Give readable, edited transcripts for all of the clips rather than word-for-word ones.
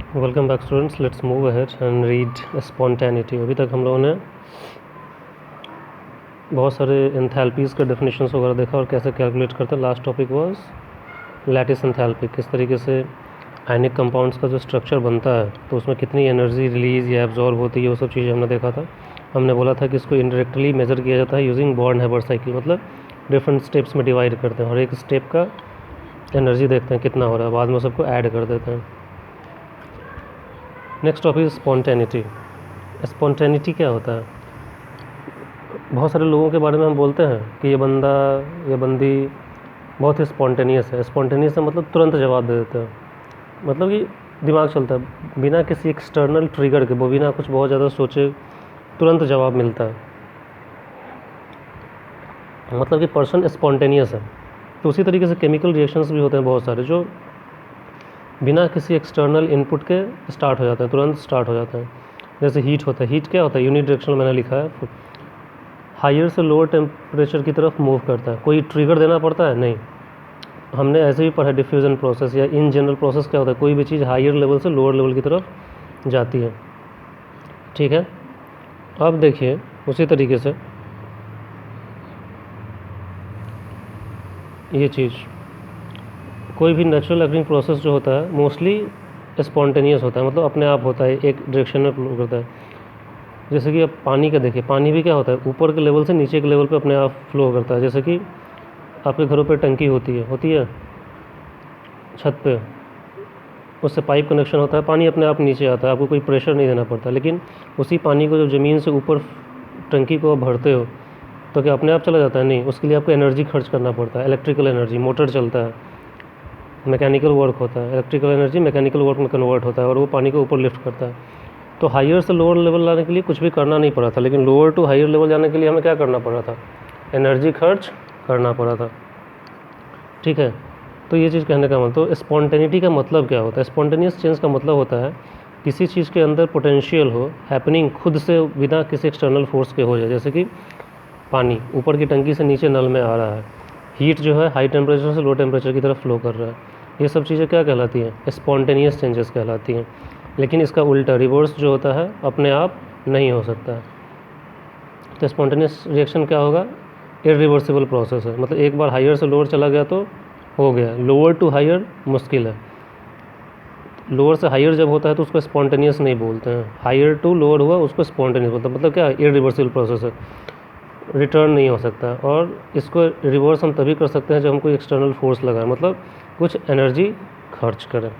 Welcome back students, let's move ahead and read spontaneity. अभी तक हम लोगों ने बहुत सारे एंथैल्पीज़ का डेफिनेशंस वगैरह देखा और कैसे कैलकुलेट करते हैं। Last topic was lattice enthalpy, किस तरीके से आयनिक कंपाउंड्स का जो स्ट्रक्चर बनता है तो उसमें कितनी एनर्जी रिलीज़ या एब्जॉर्ब होती है, वो सब चीज़ें हमने देखा था। हमने बोला था कि इसको इनडायरेक्टली मेज़र किया जाता है यूजिंग बॉर्न-हैबर साइकिल, मतलब डिफरेंट स्टेप्स में डिवाइड करते हैं और एक स्टेप का एनर्जी देखते हैं कितना हो रहा है, बाद में सबको ऐड कर देते हैं। Next topic spontaneity. स्पॉन्टेनिटी क्या होता है? बहुत सारे लोगों के बारे में हम बोलते हैं कि ये बंदा या बंदी बहुत ही स्पॉन्टेनियस है। स्पॉन्टेनियस है मतलब तुरंत जवाब दे देते हैं, मतलब कि दिमाग चलता है बिना किसी एक्सटर्नल ट्रिगर के, वो बिना कुछ बहुत ज़्यादा सोचे तुरंत जवाब मिलता है, मतलब कि पर्सन स्पॉन्टेनियस है। तो उसी तरीके से केमिकल रिएक्शंस भी होते हैं बहुत सारे जो बिना किसी एक्सटर्नल इनपुट के स्टार्ट हो जाते हैं, तुरंत स्टार्ट हो जाते हैं। जैसे हीट होता है। हीट क्या होता है? यूनिट डायरेक्शनल मैंने लिखा है, हायर से लोअर टेम्परेचर की तरफ मूव करता है। कोई ट्रिगर देना पड़ता है? नहीं। हमने ऐसे ही पढ़ा डिफ्यूज़न प्रोसेस या इन जनरल प्रोसेस क्या होता है, कोई भी चीज़ हायर लेवल से लोअर लेवल की तरफ जाती है। ठीक है, अब देखिए उसी तरीके से ये चीज़, कोई भी नेचुरल अकरिंग प्रोसेस जो होता है मोस्टली स्पॉन्टेनियस होता है, मतलब अपने आप होता है, एक डायरेक्शन में फ्लो करता है। जैसे कि अब पानी का देखिए, पानी भी क्या होता है, ऊपर के लेवल से नीचे के लेवल पे अपने आप फ्लो करता है। जैसे कि आपके घरों पे टंकी होती है छत पे, उससे पाइप कनेक्शन होता है, पानी अपने आप नीचे आता है, आपको कोई प्रेशर नहीं देना पड़ता। लेकिन उसी पानी को जब ज़मीन से ऊपर टंकी को भरते हो तो क्या अपने आप चला जाता है? नहीं, उसके लिए आपको एनर्जी खर्च करना पड़ता है, इलेक्ट्रिकल एनर्जी। मोटर चलता है, मैकेनिकल वर्क होता है, इलेक्ट्रिकल एनर्जी मैकेनिकल वर्क में कन्वर्ट होता है और वो पानी को ऊपर लिफ्ट करता है। तो हायर से लोअर लेवल लाने के लिए कुछ भी करना नहीं पड़ा था, लेकिन लोअर टू हायर लेवल जाने के लिए हमें क्या करना पड़ा था? एनर्जी खर्च करना पड़ा था। ठीक है, तो ये चीज़ कहने का मतलब, तो स्पॉन्टेनिटी का मतलब क्या होता है? स्पॉन्टेनियस चेंज का मतलब होता है किसी चीज़ के अंदर पोटेंशियल हो, हैपनिंग खुद से बिना किसी एक्सटर्नल फोर्स के हो जाए। जैसे कि पानी ऊपर की टंकी से नीचे नल में आ रहा है, हीट जो है हाई टेम्परेचर से लो टेम्परेचर की तरफ फ्लो कर रहा है, ये सब चीज़ें क्या कहलाती हैं? स्पॉन्टेनियस चेंजेस कहलाती हैं। लेकिन इसका उल्टा रिवर्स जो होता है अपने आप नहीं हो सकता है। तो स्पॉन्टेनियस रिएक्शन क्या होगा? इरिवर्सिबल प्रोसेस है, मतलब एक बार हायर से लोअर चला गया तो हो गया। लोअर टू हायर मुश्किल है, लोअर से हायर जब होता है तो उसको स्पॉन्टेनियस नहीं बोलते हैं, हायर टू लोअर हुआ उसको स्पॉन्टेनियस बोलते हैं। मतलब क्या? इरिवर्सिबल प्रोसेस है, रिटर्न नहीं हो सकता। और इसको रिवर्स हम तभी कर सकते हैं जब हम कोई एक्सटर्नल फोर्स लगाएं, मतलब कुछ एनर्जी खर्च करें।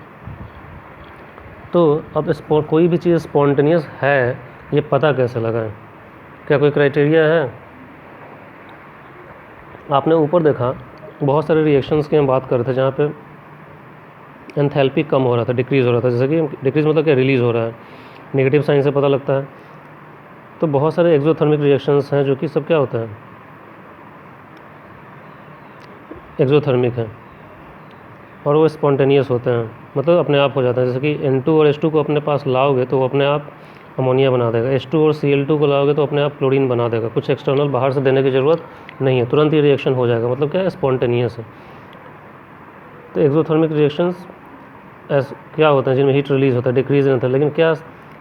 तो अब कोई भी चीज़ स्पॉन्टेनियस है ये पता कैसे लगाएं? क्या कोई क्राइटेरिया है? आपने ऊपर देखा बहुत सारे रिएक्शंस की हम बात कर रहे थे जहाँ पे एंथैल्पी कम हो रहा था, डिक्रीज़ हो रहा था। जैसे कि डिक्रीज़ मतलब क्या? रिलीज़ हो रहा है, नेगेटिव साइन से पता लगता है। तो बहुत सारे एक्सोथर्मिक रिएक्शंस हैं जो कि सब क्या होता है? एक्सोथर्मिक है और वो स्पॉन्टेनियस होते हैं, मतलब अपने आप हो जाता है। जैसे कि N2 और H2 को अपने पास लाओगे तो वो अपने आप अमोनिया बना देगा, H2 और Cl2 को लाओगे तो अपने आप क्लोरीन बना देगा, कुछ एक्सटर्नल बाहर से देने की ज़रूरत नहीं है, तुरंत ही रिएक्शन हो जाएगा। मतलब क्या है? स्पॉन्टेनियस है। तो एक्सोथर्मिक रिएक्शंस क्या होते हैं जिनमें हीट रिलीज़ होता है, डिक्रीज नहीं होता है। लेकिन क्या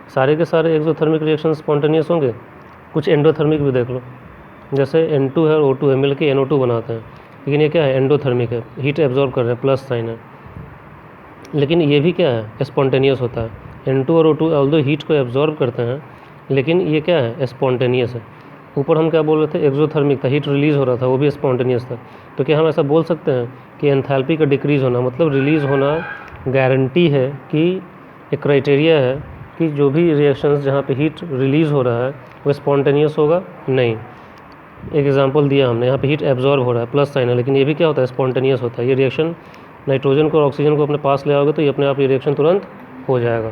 सारे के सारे एक्सोथर्मिक रिएक्शन स्पॉन्टेनियस होंगे? कुछ एंडोथर्मिक भी देख लो, जैसे N2 है और O2 है, मिल के NO2 बनाते हैं, लेकिन ये क्या है? एंडोथर्मिक है, हीट एब्जॉर्ब कर रहे हैं, प्लस साइन है। लेकिन ये भी क्या है? स्पॉन्टेनियस होता है। N2 और O2 ऑल्दो हीट को एब्जॉर्ब करते हैं, लेकिन ये क्या है? स्पॉन्टेनियस है। ऊपर हम क्या बोल रहे थे? एक्सोथर्मिक था, हीट रिलीज़ हो रहा था, वो भी स्पॉन्टेनियस था। तो क्या हम ऐसा बोल सकते हैं कि एंथैल्पी का डिक्रीज़ होना मतलब रिलीज़ होना गारंटी है कि एक क्राइटेरिया है कि जो भी रिएक्शंस जहाँ पे हीट रिलीज़ हो रहा है वो स्पॉन्टेनियस होगा? नहीं। एक एग्जांपल दिया हमने, यहाँ पे हीट एब्जॉर्ब हो रहा है, प्लस साइन है, लेकिन ये भी क्या होता है? स्पॉन्टेनियस होता है। ये रिएक्शन नाइट्रोजन को और ऑक्सीजन को अपने पास ले आओगे तो ये अपने आप ये रिएक्शन तुरंत हो जाएगा।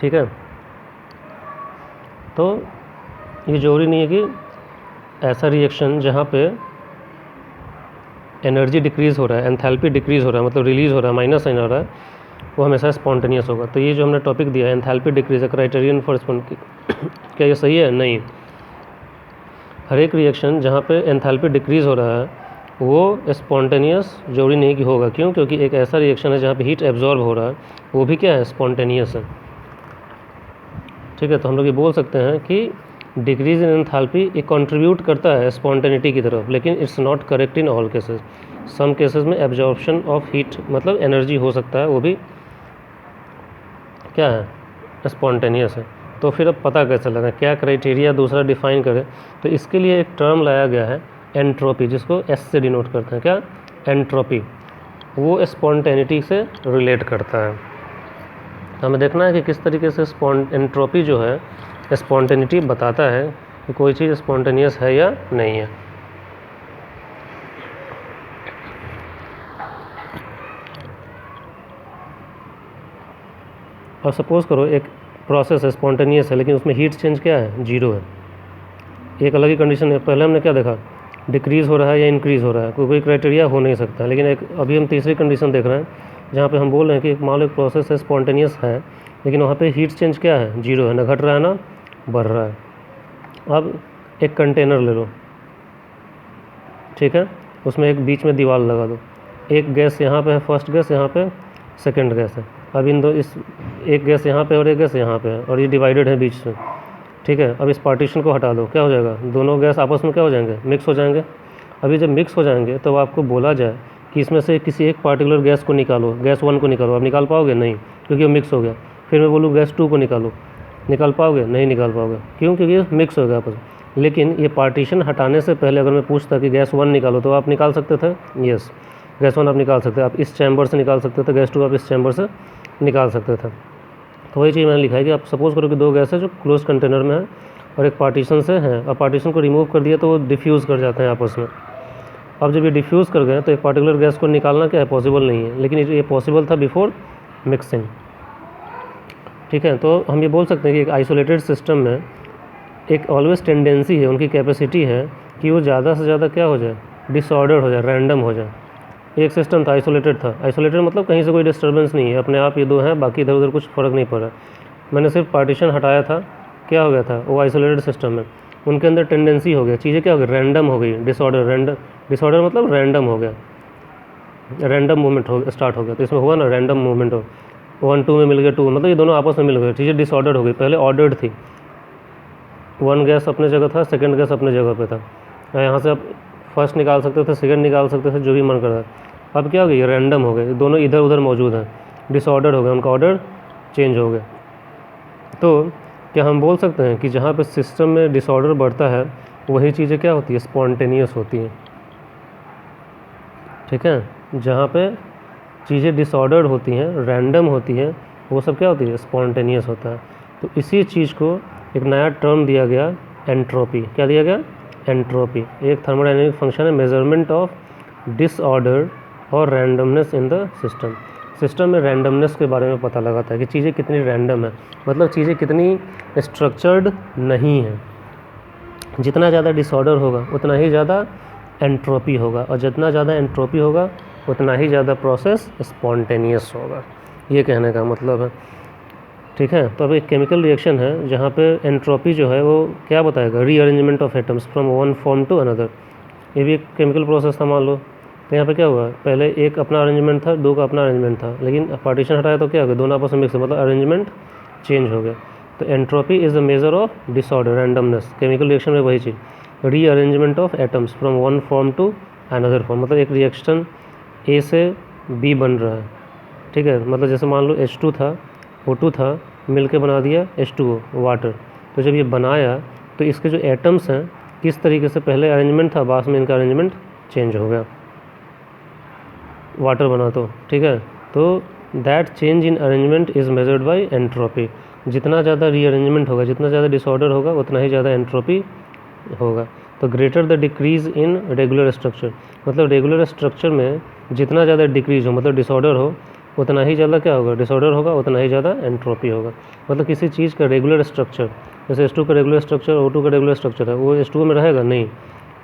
ठीक है, तो ये जरूरी नहीं है कि ऐसा रिएक्शन जहाँ पे एनर्जी डिक्रीज़ हो रहा है, एंथैल्पी डिक्रीज़ हो रहा है, मतलब रिलीज़ हो रहा है, माइनस साइन आ रहा है, वो हमेशा स्पॉन्टेनियस होगा। तो ये जो हमने टॉपिक दिया है एंथैल्पी डिक्रीज है क्राइटेरियन फॉर क्या ये सही है? नहीं। हर एक रिएक्शन जहाँ पे एंथैल्पी डिक्रीज़ हो रहा है वो स्पॉन्टेनियस जरूरी नहीं कि होगा। क्यों? क्योंकि एक ऐसा रिएक्शन है जहाँ पे हीट एब्जॉर्ब हो रहा है, वो भी क्या है? स्पॉन्टेनियस है। ठीक है, तो हम लोग ये बोल सकते हैं कि डिक्रीज इन एंथैल्पी ये कंट्रीब्यूट करता है स्पॉन्टेनिटी की तरफ, लेकिन it's not correct in all cases. Some cases में एब्जॉर्प्शन ऑफ हीट मतलब एनर्जी हो सकता है, वो भी क्या है? स्पॉन्टेनियस है। तो फिर अब पता कैसे लगा, क्या क्राइटेरिया दूसरा डिफाइन करें? तो इसके लिए एक टर्म लाया गया है एंट्रोपी, जिसको एस से डिनोट करते हैं। क्या? एंट्रोपी। वो स्पॉन्टेनिटी से रिलेट करता है। हमें देखना है कि किस तरीके से एंट्रोपी जो है स्पॉन्टेनिटी बताता है कि कोई चीज़ स्पॉन्टेनियस है या नहीं है। और सपोज़ करो एक प्रोसेस है स्पॉन्टेनियस है, लेकिन उसमें हीट चेंज क्या है? 0 है। एक अलग ही कंडीशन है। पहले हमने क्या देखा? डिक्रीज़ हो रहा है या इंक्रीज़ हो रहा है, कोई क्राइटेरिया हो नहीं सकता। लेकिन एक अभी हम तीसरी कंडीशन देख रहे हैं जहाँ पे हम बोल रहे हैं कि मान लो एक प्रोसेस है स्पॉन्टेनियस है, लेकिन वहाँ पे हीट चेंज क्या है? 0 है, ना घट रहा है ना बढ़ रहा है। अब एक कंटेनर ले लो, ठीक है, उसमें एक बीच में दीवार लगा दो। एक गैस यहाँ पे है, फर्स्ट गैस, यहाँ पे सेकंड गैस है। अब इन दो इस एक गैस यहाँ पे और एक गैस यहाँ पे है, और ये डिवाइडेड है बीच से, ठीक है। अब इस पार्टीशन को हटा दो, क्या हो जाएगा? दोनों गैस आपस में क्या हो जाएंगे? मिक्स हो जाएंगे। अभी जब मिक्स हो जाएंगे तो आपको बोला जाए कि इसमें से किसी एक पार्टिकुलर गैस को निकालो, गैस 1 को निकालो। आप निकाल पाओगे? नहीं, क्योंकि वो मिक्स हो गया। फिर मैं बोलूँ गैस 2 को निकाल पाओगे? नहीं निकाल पाओगे। क्यों? क्योंकि ये मिक्स हो गया आपस में। लेकिन ये पार्टीशन हटाने से पहले अगर मैं पूछता कि गैस 1 निकालो, तो आप निकाल सकते थे? यस, गैस 1 आप निकाल सकते, आप इस चैम्बर से निकाल सकते थे। गैस 2 आप इस चैम्बर से निकाल सकते थे। तो वही चीज़ मैंने लिखा है कि आप सपोज़ करो कि दो गैस है जो क्लोज कंटेनर में है और एक पार्टीशन से है। अब पार्टीशन को रिमूव कर दिया तो वो डिफ्यूज़ कर जाते हैं आपस में। अब जब ये डिफ्यूज़ कर गए तो एक पार्टिकुलर गैस को निकालना क्या है? पॉसिबल नहीं है, लेकिन ये पॉसिबल था बिफोर मिक्सिंग, ठीक है। तो हम ये बोल सकते हैं कि एक आइसोलेटेड सिस्टम में एक ऑलवेज टेंडेंसी है, उनकी कैपेसिटी है कि वो ज़्यादा से ज़्यादा क्या हो जाए? डिसऑर्डर हो जाए, रैंडम हो जाए। एक सिस्टम था, आइसोलेटेड मतलब कहीं से कोई डिस्टर्बेंस नहीं है, अपने आप ये दो हैं, बाकी इधर उधर कुछ फ़र्क नहीं पड़ रहा। मैंने सिर्फ पार्टीशन हटाया था, क्या हो गया था? वो आइसोलेटेड सिस्टम में उनके अंदर टेंडेंसी हो गया, चीज़ें क्या हो गई? रैंडम हो गई, डिसऑर्डर मतलब रैंडम हो गया, रैंडम मूवमेंट हो स्टार्ट हो गया। तो इसमें हुआ ना रैंडम मूवमेंट हो, 1 2 में मिल गया 2, मतलब ये दोनों आपस में मिल गए, चीज़ें डिसऑर्डर हो गई। पहले ऑर्डर्ड थी, 1 गैस अपने जगह था, सेकंड गैस अपने जगह पे था। यहाँ से आप फर्स्ट निकाल सकते थे, सेकंड निकाल सकते थे, जो भी मन कर रहा है। अब क्या हो गया? रैंडम हो गए, दोनों इधर उधर मौजूद हैं, डिसऑर्डर हो गया, उनका ऑर्डर चेंज हो गया। तो क्या हम बोल सकते हैं कि जहाँ पे सिस्टम में डिसऑर्डर बढ़ता है वही चीज़ें क्या होती है? स्पॉन्टेनियस होती हैं, ठीक है। जहाँ पे चीज़ें डिसऑर्डर्ड होती हैं, रैंडम होती हैं, वो सब क्या होती है? स्पॉन्टेनियस होता है। तो इसी चीज़ को एक नया टर्म दिया गया, एंट्रोपी। क्या दिया गया? एंट्रोपी। एक थर्मोडायनेमिक फंक्शन है, मेजरमेंट ऑफ डिसऑर्डर और रैंडमनेस इन द सिस्टम में रैंडमनेस के बारे में पता लगाता है कि चीज़ें कितनी रैंडम है, मतलब चीज़ें कितनी स्ट्रक्चर्ड नहीं है। जितना ज़्यादा डिसऑर्डर होगा उतना ही ज़्यादा एंट्रोपी होगा, और जितना ज़्यादा एंट्रोपी होगा उतना ही ज़्यादा प्रोसेस स्पॉन्टेनियस होगा, ये कहने का मतलब है, ठीक है। तो अब एक केमिकल रिएक्शन है जहाँ पे एंट्रोपी जो है वो क्या बताएगा? Rearrangement of atoms from one form to another. ये भी एक केमिकल प्रोसेस था, मान लो। तो यहाँ पे क्या हुआ? पहले एक अपना अरेंजमेंट था, दो का अपना अरेंजमेंट था, लेकिन पार्टीशन हटाया तो क्या हो गया? दोनों आपस में मिक्स, मतलब अरेंजमेंट चेंज हो गया। तो entropy is a measure of disorder, randomness. Chemical reaction में वही चीज़, rearrangement of atoms from one form to another form, मतलब एक रिएक्शन ए से बी बन रहा है, ठीक है। मतलब जैसे मान लो H2 था, O2 था, मिल के बना दिया H2O, वाटर। तो जब ये बनाया तो इसके जो एटम्स हैं किस तरीके से, पहले अरेंजमेंट था, बाद में इनका अरेंजमेंट चेंज हो गया, वाटर बना तो, ठीक है। तो that change in arrangement is measured by entropy. जितना ज़्यादा रीअरेंजमेंट होगा, जितना ज़्यादा डिसऑर्डर होगा, उतना ही ज़्यादा एंट्रोपी होगा। तो greater the decrease in regular structure, मतलब रेगुलर स्ट्रक्चर में जितना ज़्यादा डिक्रीज़ हो, मतलब डिसऑर्डर हो, उतना ही ज़्यादा क्या होगा? डिसऑर्डर होगा, उतना ही ज़्यादा एंट्रोपी होगा। मतलब किसी चीज़ का रेगुलर स्ट्रक्चर, जैसे H2 का रेगुलर स्ट्रक्चर, O2 का रेगुलर स्ट्रक्चर है, वो H2 में रहेगा नहीं,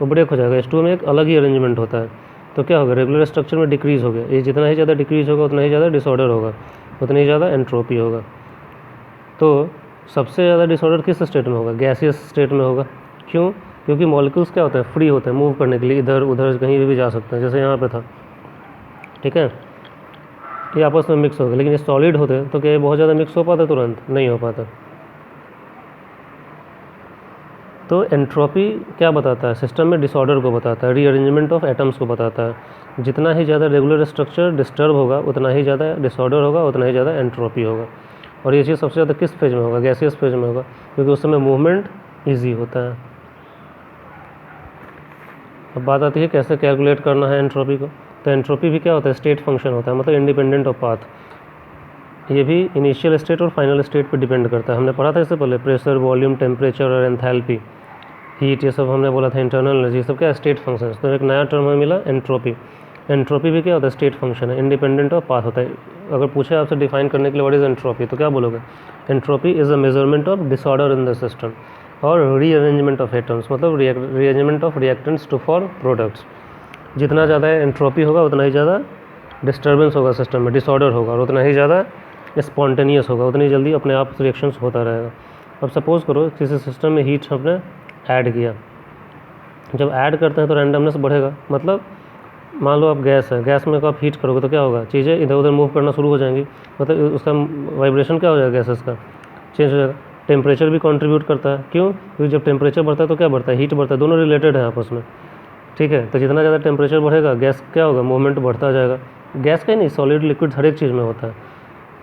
वो ब्रेक हो जाएगा। H2 में एक अलग ही अरेंजमेंट होता है, तो क्या होगा? रेगुलर स्ट्रक्चर में डिक्रीज़ हो गया, ये जितना ही ज़्यादा डिक्रीज़ होगा उतना ही ज़्यादा डिसऑर्डर होगा, उतनी ही ज़्यादा एंट्रोपी होगा। तो सबसे ज़्यादा डिसऑर्डर किस स्टेट में होगा? गैसियस स्टेट में होगा। क्यों? क्योंकि मॉलिक्यूल्स क्या होते हैं, फ्री होते हैं मूव करने के लिए, इधर उधर कहीं भी जा सकते हैं, जैसे यहाँ पे था, ठीक है, ये आपस में मिक्स हो गए। लेकिन ये सॉलिड होते हैं तो क्या ये बहुत ज़्यादा मिक्स हो पाता, तुरंत नहीं हो पाता। तो एंट्रोपी क्या बताता है, सिस्टम में डिसऑर्डर को बताता है, रीअरेंजमेंट ऑफ एटम्स को बताता है। जितना ही ज़्यादा रेगुलर स्ट्रक्चर डिस्टर्ब होगा उतना ही ज़्यादा डिसऑर्डर होगा, उतना ही ज़्यादा एंट्रोपी होगा। और ये चीज़ सबसे ज़्यादा किस फेज में होगा, गैसियस फेज में होगा, क्योंकि उस समय मूवमेंट ईजी होता है। अब बात आती है कैसे कैलकुलेट करना है एंट्रोपी को। तो एंट्रोपी भी क्या होता है, स्टेट फंक्शन होता है, मतलब इंडिपेंडेंट ऑफ पाथ। ये भी इनिशियल स्टेट और फाइनल स्टेट पर डिपेंड करता है। हमने पढ़ा था इससे पहले, प्रेशर, वॉल्यूम, टेम्परेचर और एंथैल्पी, हीट, ये सब हमने बोला था, इंटरनल एनर्जी, सब क्या है, स्टेट फंक्शन। तो एक नया टर्म हमें मिला एंट्रोपी। एंट्रोपी भी क्या होता है, स्टेट फंक्शन है, इंडिपेंडेंट ऑफ पाथ होता है। अगर पूछे आपसे डिफाइन करने के लिए व्हाट इज एंट्रोपी, तो क्या बोलोगे, entropy is a measurement of disorder in the system और रीअरेंजमेंट ऑफ एटम्स, मतलब rearrangement of reactants to for products. जितना ज़्यादा एंट्रोपी होगा उतना ही ज़्यादा डिस्टर्बेंस होगा सिस्टम में, डिसऑर्डर होगा, और उतना ही ज़्यादा स्पॉन्टेनियस होगा, उतनी जल्दी अपने आप रिएक्शंस होता रहेगा। अब सपोज़ करो किसी सिस्टम में हीट हमने ऐड किया, जब ऐड करते हैं तो रैंडमनेस बढ़ेगा। मतलब मान लो आप गैस है, गैस में आप हीट करोगे तो क्या होगा, चीज़ें इधर उधर मूव करना शुरू हो जाएंगी, मतलब उसका वाइब्रेशन क्या हो जाएगा, गैसेस का चेंज हो जाएगा। टेम्परेचर भी कंट्रीब्यूट करता है, क्यों, क्योंकि जब टेम्परेचर बढ़ता है तो क्या बढ़ता है, हीट बढ़ता है, दोनों रिलेटेड है आपस में, ठीक है। तो जितना ज़्यादा टेम्परेचर बढ़ेगा गैस क्या होगा, मूवमेंट बढ़ता जाएगा। गैस का ही नहीं, सॉलिड लिक्विड हर एक चीज़ में होता है,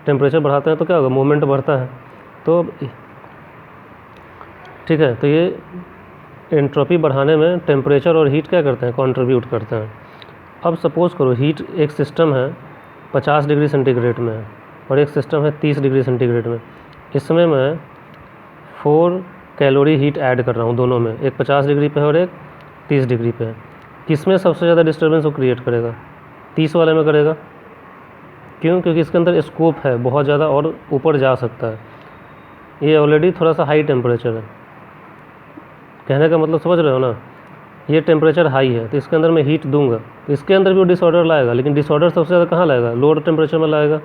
टेम्परेचर बढ़ाते हैं तो क्या होगा, मूवमेंट बढ़ता है। तो ठीक है, तो ये एंट्रोपी बढ़ाने में टेम्परेचर और हीट क्या करते हैं, कंट्रीब्यूट करते हैं। अब सपोज़ करो हीट, एक सिस्टम है 50 डिग्री सेंटीग्रेड में है और एक सिस्टम है 30 डिग्री सेंटीग्रेड में। इसमें मैं 4 कैलोरी हीट ऐड कर रहा हूँ दोनों में, एक 50 डिग्री पे है और एक 30 डिग्री पे है। किसमें सबसे ज़्यादा डिस्टर्बेंस वो क्रिएट करेगा, 30 वाले में करेगा। क्यों, क्योंकि इसके अंदर स्कोप है बहुत ज़्यादा और ऊपर जा सकता है। ये ऑलरेडी थोड़ा सा हाई टेम्परेचर है, कहने का मतलब समझ रहे हो ना, ये टेम्परेचर हाई है तो इसके अंदर मैं हीट दूंगा तो इसके अंदर भी वो डिसऑर्डर लाएगा, लेकिन डिसऑर्डर सबसे ज़्यादा कहाँ लाएगा, लोअर टेम्परेचर में लाएगा।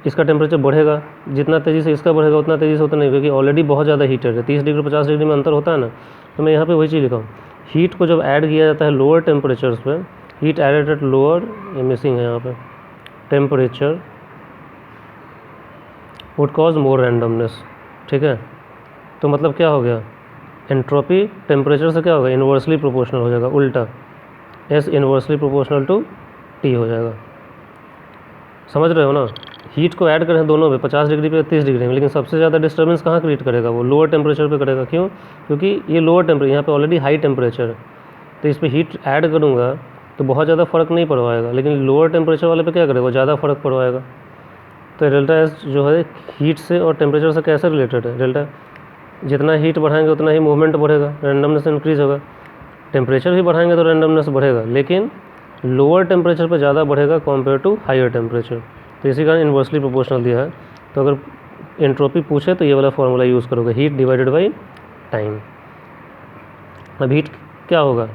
इसका टेम्परेचर बढ़ेगा, जितना तेज़ी से इसका बढ़ेगा उतना तेज़ी से होता नहीं, क्योंकि ऑलरेडी बहुत ज़्यादा हीटर है, 30 डिग्री 50 डिग्री में अंतर होता है ना। तो मैं यहाँ पे वही चीज़ लिखा हूँ, हीट को जब ऐड किया जाता है लोअर टेम्परेचर्स पे, हीट एडेड एट लोअर, ये मिसिंग है यहाँ पे, temperature would cause more randomness, ठीक है। तो मतलब क्या हो गया, एंट्रोपी टेम्परेचर से क्या होगा, इन्वर्सली प्रोपोर्शनल हो जाएगा, उल्टा, S inversely proportional to T हो जाएगा। समझ रहे हो ना, हीट को ऐड करें दोनों पे, 50 डिग्री पे 30 डिग्री में, लेकिन सबसे ज़्यादा डिस्टर्बेंस कहाँ क्रिएट करेगा, वो लोअर टेम्परेचर पे करेगा। क्यों, क्योंकि ये लोअर टेम्परेचर, यहाँ पे ऑलरेडी हाई टेम्परेचर है, तो इस पर हीट ऐड करूँगा तो बहुत ज़्यादा फ़र्क नहीं पड़वाएगा, लेकिन लोअर टेम्परेचर वाले पे क्या करेगा, ज़्यादा फ़र्क पड़वाएगा। तो डेल्टा एस जो है हीट से और टेम्परेचर से कैसे रिलेटेड है, डेल्टा, जितना हीट बढ़ाएंगे उतना ही मूवमेंट बढ़ेगा, रैंडमनेस इंक्रीज होगा। टेम्परेचर भी बढ़ाएंगे तो रैंडमनेस बढ़ेगा, लेकिन लोअर टेम्परेचर पर ज़्यादा बढ़ेगा कंपेयर टू हायर टेम्परेचर। तो इसी कारण इन्वर्सली प्रोपोर्शनल दिया है। तो अगर एंट्रोपी पूछे तो ये वाला फॉर्मूला यूज़ करोगे, हीट डिवाइडेड बाई टाइम। अब हीट क्या होगा,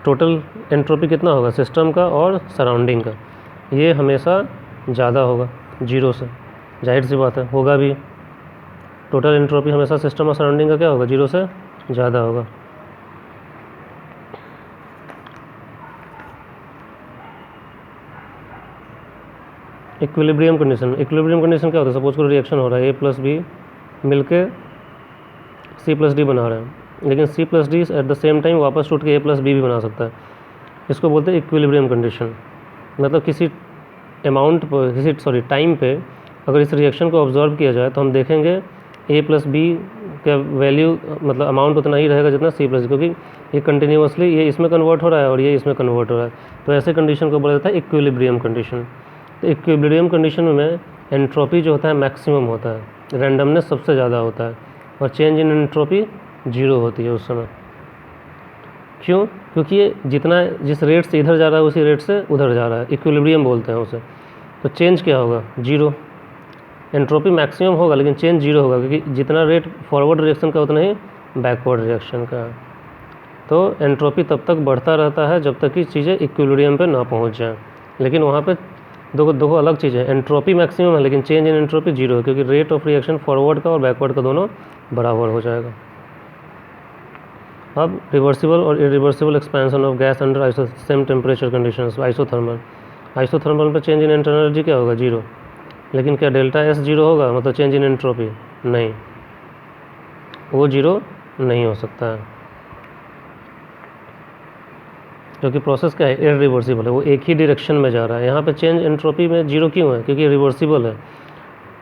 टोटल एंट्रोपी कितना होगा सिस्टम का और सराउंडिंग का, ये हमेशा ज़्यादा होगा जीरो से, जाहिर सी बात है, होगा भी। टोटल एंट्रोपी हमेशा सिस्टम और सराउंडिंग का क्या होगा, जीरो से ज़्यादा होगा। इक्विलिब्रियम कंडीशन, इक्विलिब्रियम कंडीशन क्या होता है, सपोज करो रिएक्शन हो रहा है, ए प्लस बी मिलके सी प्लस डी बना रहे हैं, लेकिन C plus D at the same time वापस टूट के ए प्लस बी भी बना सकता है। इसको बोलते हैं इक्विलिब्रियम कंडीशन। मतलब किसी अमाउंट पर, किसी टाइम पे अगर इस रिएक्शन को ऑब्जर्व किया जाए तो हम देखेंगे ए प्लस बी का वैल्यू, मतलब अमाउंट उतना ही रहेगा जितना सी प्लस, क्योंकि ये कंटिन्यूसली ये इसमें कन्वर्ट हो रहा है और ये इसमें कन्वर्ट हो रहा है। तो ऐसे कंडीशन को बोला जाता है इक्विलिब्रियम कंडीशन। तो इक्विलिब्रियम कंडीशन में एंट्रोपी जो होता है मैक्सिमम होता है, रैंडमनेस सबसे ज़्यादा होता है और चेंज इन एंट्रोपी जीरो होती है उस समय। क्यों, क्योंकि ये जितना जिस रेट से इधर जा रहा है उसी रेट से उधर जा रहा है, इक्विलिब्रियम बोलते हैं उसे। तो चेंज क्या होगा, जीरो। एंट्रोपी मैक्सिमम होगा लेकिन चेंज जीरो होगा, क्योंकि जितना रेट फॉरवर्ड रिएक्शन का उतना ही बैकवर्ड रिएक्शन का है। तो एंट्रोपी तब तक बढ़ता रहता है जब तक कि चीज़ें इक्विलिब्रियम पे ना पहुंच जाएं। लेकिन वहाँ पे दो अलग चीज़ें हैं, एंट्रोपी मैक्सिमम है लेकिन चेंज इन एंट्रोपी जीरो है, क्योंकि रेट ऑफ रिएक्शन फॉरवर्ड का और बैकवर्ड का दोनों बराबर हो जाएगा। अब रिवर्सिबल और irreversible expansion of gas under same temperature conditions, isothermal. Isothermal पर चेंज इन इंटरनल एनर्जी क्या होगा, जीरो। लेकिन क्या डेल्टा एस जीरो होगा, मतलब चेंज इन एंट्रोपी? नहीं, वो जीरो नहीं हो सकता है, क्योंकि प्रोसेस क्या है, इरिवर्सिबल है, वो एक ही डायरेक्शन में जा रहा है। यहाँ पे चेंज एंट्रोपी में जीरो क्यों है, क्योंकि रिवर्सिबल है,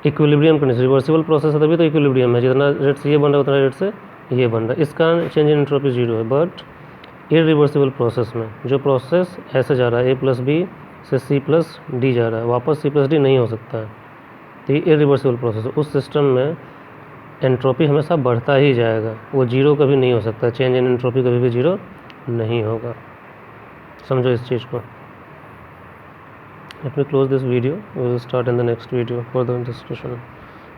इक्विलिब्रियम कंडीशन। रिवर्सिबल प्रोसेस है तभी तो इक्विलिब्रियम है, जितना रेट से ये बन रहा है उतना रेट से ये बन रहा है, इस कारण चेंज इन एंट्रोपी जीरो है। बट इरिवर्सिबल प्रोसेस में जो प्रोसेस ऐसे जा रहा है, ए प्लस बी से सी प्लस डी जा रहा है, वापस सी प्लस डी नहीं हो सकता है, तो ये इरिवर्सिबल प्रोसेस है। उस सिस्टम में एंट्रोपी हमेशा बढ़ता ही जाएगा, वो जीरो कभी नहीं हो सकता, चेंज इन एंट्रोपी कभी भी जीरो नहीं होगा। समझो इस चीज़ को। Let me close this video. We will start in the next video. Further discussion.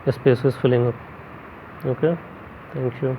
Space is filling up. Okay. Thank you.